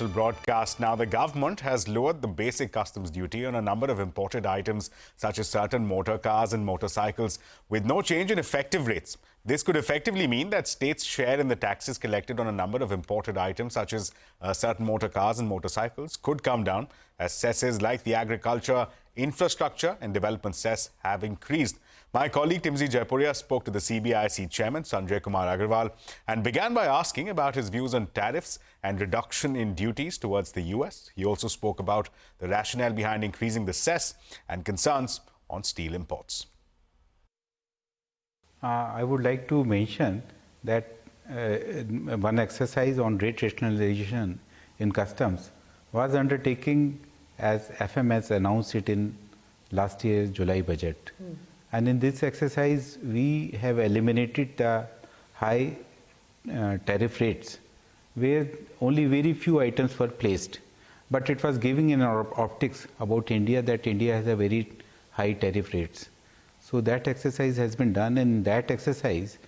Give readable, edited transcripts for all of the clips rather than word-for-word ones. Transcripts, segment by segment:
Broadcast. Now, the government has lowered the basic customs duty on a number of imported items such as certain motor cars and motorcycles with no change in effective rates. This could effectively mean that states' share in the taxes collected on a number of imported items such as certain motor cars and motorcycles could come down as cesses like the agriculture, infrastructure and development cess have increased. My colleague Timsy Jaipuria spoke to the CBIC chairman Sanjay Kumar Agarwal and began by asking about his views on tariffs and reduction in duties towards the US. He also spoke about the rationale behind increasing the cess and concerns on steel imports. I would like to mention that one exercise on rate rationalization in customs was undertaken as FMS announced it in last year's July budget. And in this exercise, we have eliminated the high tariff rates where only very few items were placed. But it was giving in our optics about India that India has a very high tariff rates. So that exercise has been done, and in that exercise,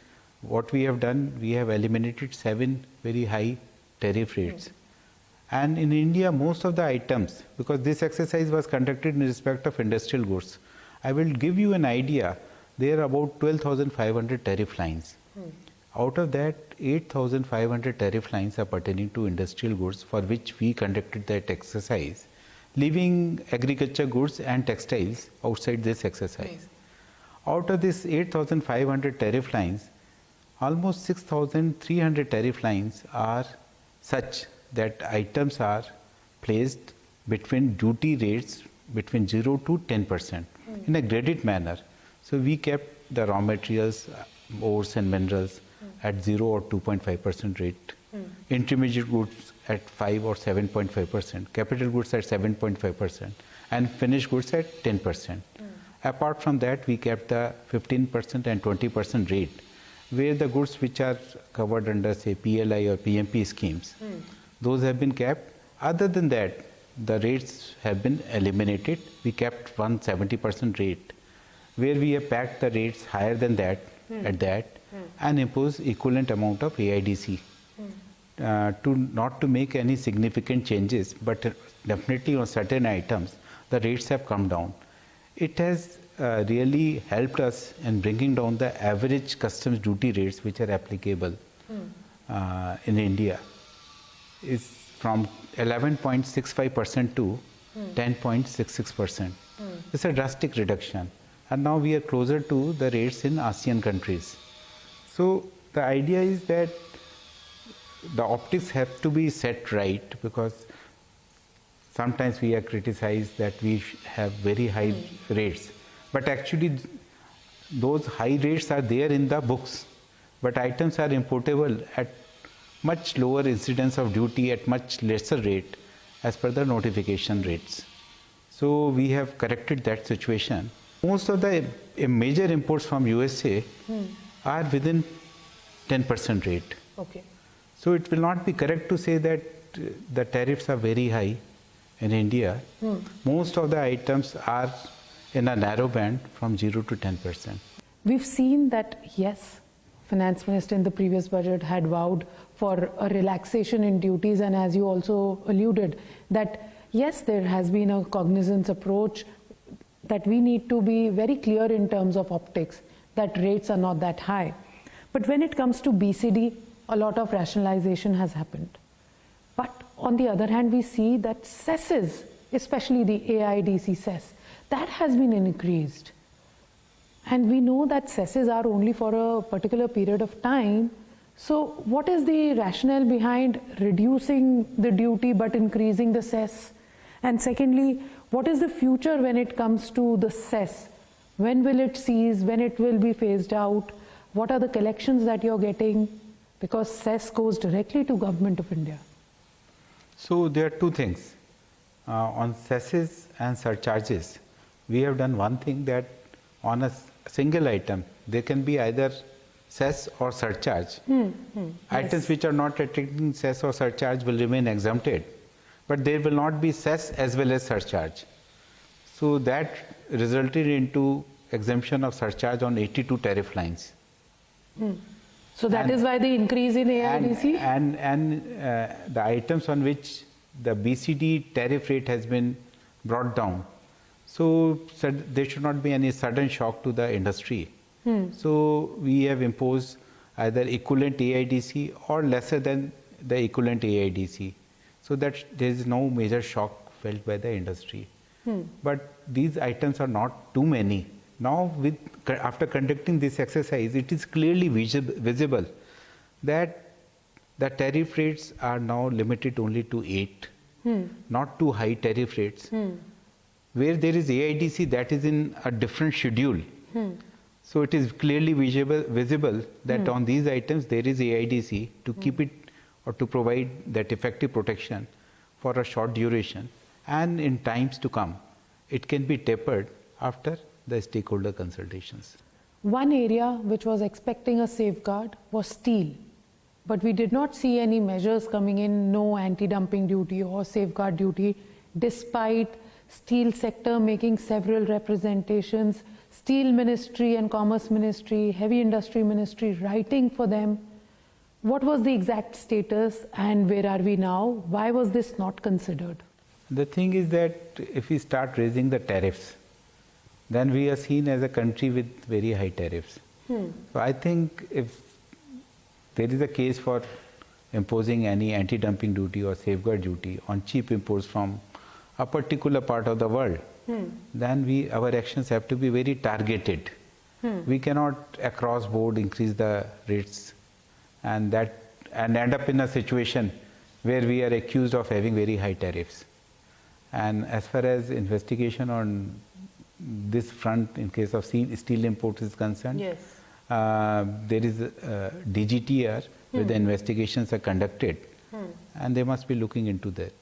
what we have done, we have eliminated 7 very high tariff rates. And in India, most of the items, because this exercise was conducted in respect of industrial goods, I will give you an idea. There are about 12,500 tariff lines. Out of that, 8,500 tariff lines are pertaining to industrial goods for which we conducted that exercise, leaving agriculture goods and textiles outside this exercise. Out of this 8,500 tariff lines, almost 6,300 tariff lines are such that items are placed between duty rates between 0 to 10% in a graded manner. So we kept the raw materials, ores and minerals at 0 or 2.5% rate, intermediate goods at 5 or 7.5%, capital goods at 7.5%, and finished goods at 10%. Apart from that, we kept the 15% and 20% rate, where the goods which are covered under, say, PLI or PMP schemes, those have been kept. Other than that, the rates have been eliminated. We kept 170% rate, where we have packed the rates higher than that at that and imposed equivalent amount of AIDC not to make any significant changes, but definitely on certain items the rates have come down. It has really helped us in bringing down the average customs duty rates which are applicable in India. Is from 11.65% to 10.66%. It's a drastic reduction. And now we are closer to the rates in ASEAN countries. So the idea is that the optics have to be set right, because sometimes we are criticized that we have very high rates. But actually those high rates are there in the books. But items are importable at much lower incidence of duty at much lesser rate as per the notification rates. So we have corrected that situation. Most of the major imports from USA are within 10% rate. So it will not be correct to say that the tariffs are very high in India. Most of the items are in a narrow band from 0 to 10%. We've seen that, yes, Finance Minister in the previous budget had vowed for a relaxation in duties, and as you also alluded, that yes, there has been a cognizance approach that we need to be very clear in terms of optics, that rates are not that high. But when it comes to BCD, a lot of rationalization has happened. But on the other hand, we see that cesses, especially the AIDC cess, that has been increased. And we know that cesses are only for a particular period of time. So what is the rationale behind reducing the duty but increasing the cess? And secondly, what is the future when it comes to the cess? When will it cease? When it will be phased out? What are the collections that you're getting? Because cess goes directly to Government of India. So there are two things. On cesses and surcharges, we have done one thing, that on a single item, there can be either cess or surcharge. Items which are not attracting cess or surcharge will remain exempted, but there will not be cess as well as surcharge. So that resulted into exemption of surcharge on 82 tariff lines. So that is why the increase in AIDC? And the items on which the BCD tariff rate has been brought down. So there should not be any sudden shock to the industry. So we have imposed either equivalent AIDC or lesser than the equivalent AIDC, so that there is no major shock felt by the industry. But these items are not too many. Now, after conducting this exercise, it is clearly visible that the tariff rates are now limited only to 8, not too high tariff rates. Where there is AIDC, that is in a different schedule. So it is clearly visible that on these items there is AIDC to keep it or to provide that effective protection for a short duration, and in times to come it can be tapered after the stakeholder consultations. One area which was expecting a safeguard was steel, but we did not see any measures coming in, no anti-dumping duty or safeguard duty, despite steel sector making several representations, Steel Ministry and Commerce Ministry, Heavy Industry Ministry writing for them. What was the exact status and where are we now? Why was this not considered? The thing is that if we start raising the tariffs, then we are seen as a country with very high tariffs. So I think if there is a case for imposing any anti-dumping duty or safeguard duty on cheap imports from a particular part of the world, then our actions have to be very targeted. We cannot across board increase the rates and end up in a situation where we are accused of having very high tariffs. And as far as investigation on this front in case of steel imports is concerned, yes, there is DGTR where the investigations are conducted, and they must be looking into that.